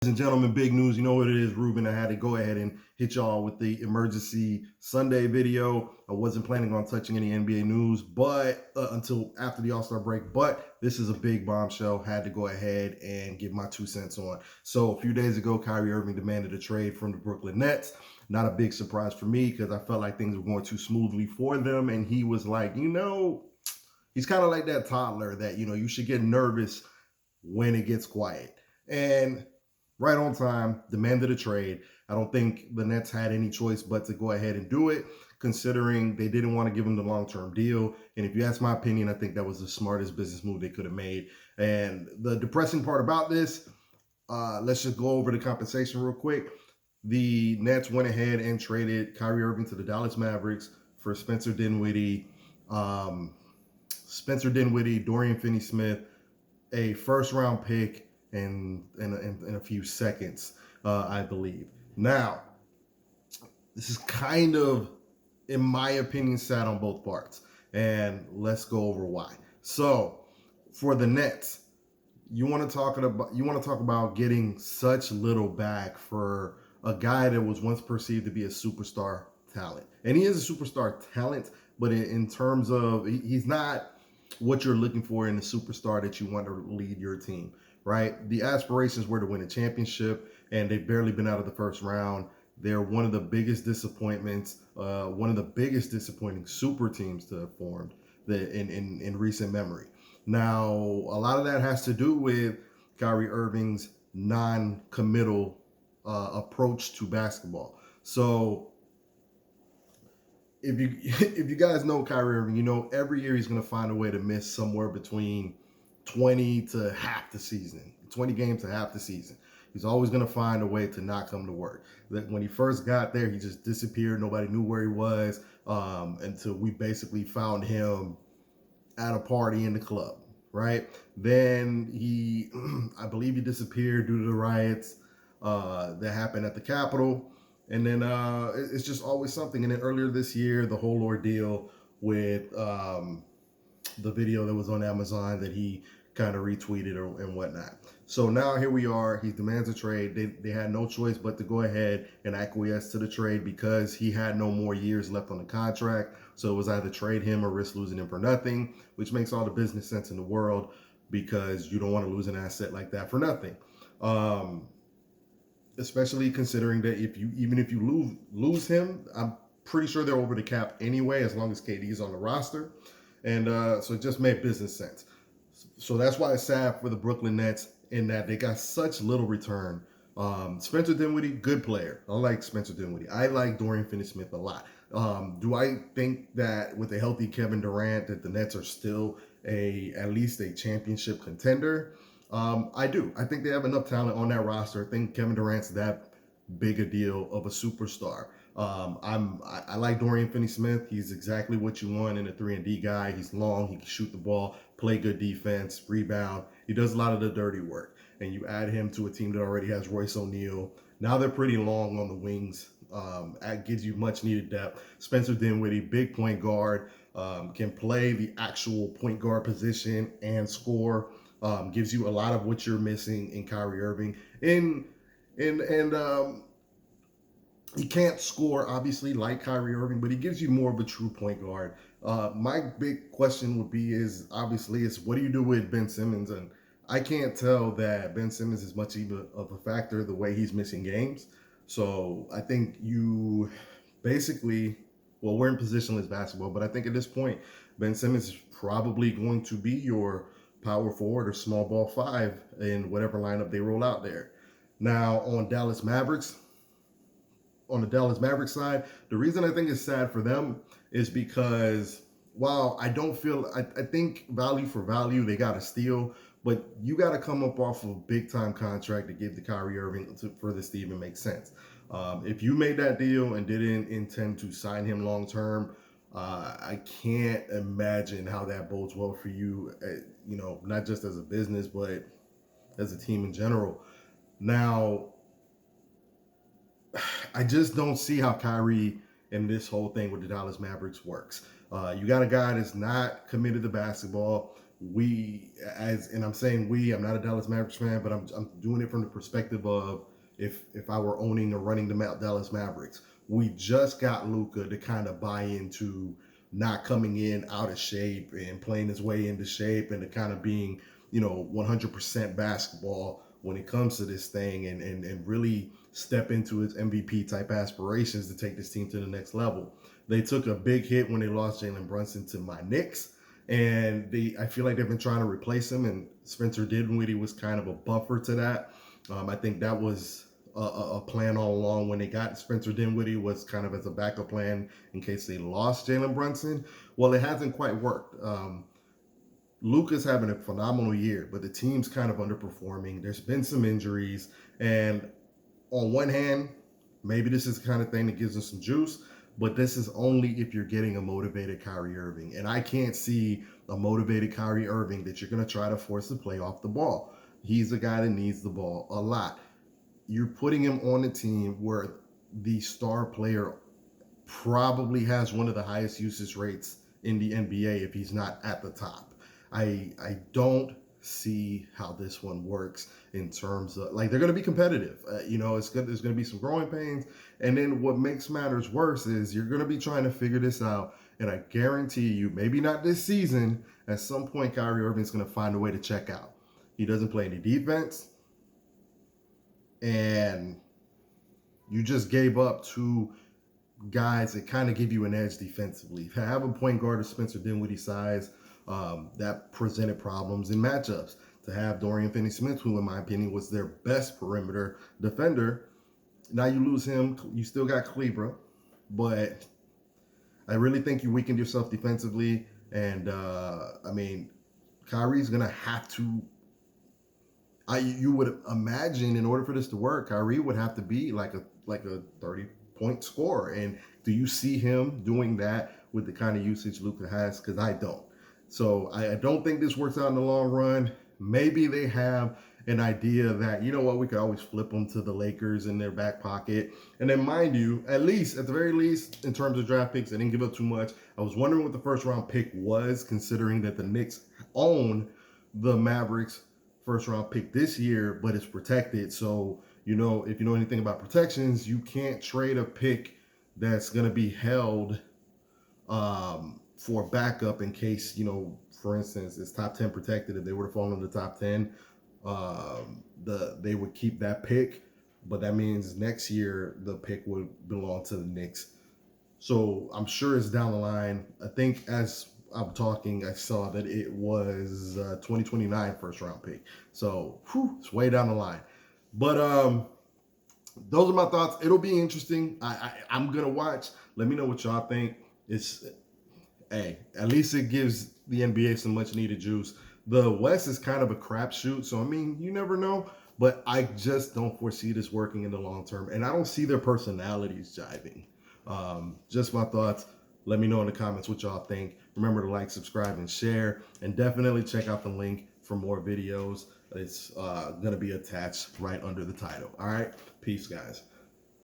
Ladies and gentlemen, big news. You know what it is, Ruben. I had to go ahead and hit y'all with the emergency Sunday video. I wasn't planning on touching any NBA news, but until after the All-Star break. But this is a big bombshell. Had to go ahead and give my 2 cents on. So a few days ago, Kyrie Irving demanded a trade from the Brooklyn Nets. Not a big surprise for me because I felt like things were going too smoothly for them, and he was like, he's kind of like that toddler that you should get nervous when it gets quiet. And right on time, demanded a trade. I don't think the Nets had any choice but to go ahead and do it, considering they didn't want to give him the long-term deal. And if you ask my opinion, I think that was the smartest business move they could have made. And the depressing part about this, let's just go over the compensation real quick. The Nets went ahead and traded Kyrie Irving to the Dallas Mavericks for Spencer Dinwiddie, Dorian Finney-Smith, a first-round pick, in a few seconds, I believe. Now, this is kind of, in my opinion, sad on both parts, and let's go over why. So, for the Nets, you want to talk about getting such little back for a guy that was once perceived to be a superstar talent, and he is a superstar talent, but in terms of he's not what you're looking for in a superstar that you want to lead your team, right? The aspirations were to win a championship, and they've barely been out of the first round. They're one of the biggest disappointments, one of the biggest disappointing super teams to have formed in recent memory. Now, a lot of that has to do with Kyrie Irving's non-committal approach to basketball. So if you guys know Kyrie Irving, every year he's going to find a way to miss somewhere between 20 to half the season, 20 games to half the season. He's always going to find a way to not come to work. That when he first got there, he just disappeared. Nobody knew where he was until we basically found him at a party in the club, right? Then I believe he disappeared due to the riots that happened at the Capitol. And then it's just always something. And then earlier this year, the whole ordeal with the video that was on Amazon that he kind of retweeted and whatnot. So now here we are. He demands a trade. They had no choice but to go ahead and acquiesce to the trade because he had no more years left on the contract. So it was either trade him or risk losing him for nothing, which makes all the business sense in the world because you don't want to lose an asset like that for nothing. Especially considering that even if you lose him, I'm pretty sure they're over the cap anyway, as long as KD is on the roster. And so it just made business sense. So that's why it's sad for the Brooklyn Nets in that they got such little return. Spencer Dinwiddie, good player. I like Spencer Dinwiddie. I like Dorian Finney-Smith a lot. Do I think that with a healthy Kevin Durant that the Nets are still at least a championship contender? I do. I think they have enough talent on that roster. I think Kevin Durant's that big a deal of a superstar. I like Dorian Finney-Smith. He's exactly what you want in a 3-and-D guy. He's long. He can shoot the ball, play good defense, rebound. He does a lot of the dirty work. And you add him to a team that already has Royce O'Neal. Now they're pretty long on the wings. That gives you much needed depth. Spencer Dinwiddie, big point guard, can play the actual point guard position and score. Gives you a lot of what you're missing in Kyrie Irving. And he can't score, obviously, like Kyrie Irving, but he gives you more of a true point guard. My big question would be is what do you do with Ben Simmons? And I can't tell that Ben Simmons is much even of a factor the way he's missing games. So I think you basically, well, we're in positionless basketball, but I think at this point, Ben Simmons is probably going to be your power forward or small ball five in whatever lineup they roll out there. Now on the Dallas Mavericks side, the reason I think it's sad for them is because while I think value for value, they got to steal, but you got to come up off of a big time contract to give to Kyrie Irving for this to even make sense. If you made that deal and didn't intend to sign him long term, I can't imagine how that bodes well for you, not just as a business, but as a team in general. Now, I just don't see how Kyrie and this whole thing with the Dallas Mavericks works. You got a guy that's not committed to basketball. and I'm saying we, I'm not a Dallas Mavericks fan, but I'm doing it from the perspective of if I were owning or running the Dallas Mavericks, we just got Luka to kind of buy into not coming in out of shape and playing his way into shape and to kind of being, 100% basketball when it comes to this thing and really step into his MVP type aspirations to take this team to the next level. They took a big hit when they lost Jalen Brunson to my Knicks, and I feel like they've been trying to replace him, and Spencer Dinwiddie was kind of a buffer to that. I think that was a plan all along when they got Spencer Dinwiddie, was kind of as a backup plan in case they lost Jalen Brunson. Well, it hasn't quite worked. Luka's having a phenomenal year, but the team's kind of underperforming. There's been some injuries, and on one hand, maybe this is the kind of thing that gives them some juice, but this is only if you're getting a motivated Kyrie Irving. And I can't see a motivated Kyrie Irving that you're going to try to force to play off the ball. He's a guy that needs the ball a lot. You're putting him on a team where the star player probably has one of the highest usage rates in the NBA if he's not at the top. I don't see how this one works in terms of, like, they're going to be competitive. It's good. There's going to be some growing pains, and then what makes matters worse is you're going to be trying to figure this out. And I guarantee you, maybe not this season, at some point Kyrie Irving's going to find a way to check out. He doesn't play any defense, and you just gave up two guys that kind of give you an edge defensively. To have a point guard of Spencer Dinwiddie size, that presented problems in matchups. To have Dorian Finney-Smith, who in my opinion was their best perimeter defender, now you lose him. You still got Kleber, but I really think you weakened yourself defensively. And Kyrie's gonna have to. You would imagine in order for this to work, Kyrie would have to be like a 30-point scorer. And do you see him doing that with the kind of usage Luka has? Because I don't. So I don't think this works out in the long run. Maybe they have an idea that, we could always flip them to the Lakers in their back pocket. And then, mind you, at the very least, in terms of draft picks, they didn't give up too much. I was wondering what the first round pick was, considering that the Knicks own the Mavericks first round pick this year, but it's protected. So, if you know anything about protections, you can't trade a pick that's going to be held for backup in case, for instance, it's top 10 protected. If they were to fall in the top 10, they would keep that pick, but that means next year the pick would belong to the Knicks. So I'm sure it's down the line. I think as I'm talking, I saw that it was 2029 first round pick. So it's way down the line. But those are my thoughts. It'll be interesting. I'm gonna watch. Let me know what y'all think. At least it gives the NBA some much needed juice. The West is kind of a crapshoot, so you never know. But I just don't foresee this working in the long term, and I don't see their personalities jiving. Just my thoughts. Let me know in the comments what y'all think. Remember to like, subscribe, and share, and definitely check out the link for more videos. It's gonna be attached right under the title. All right, peace, guys.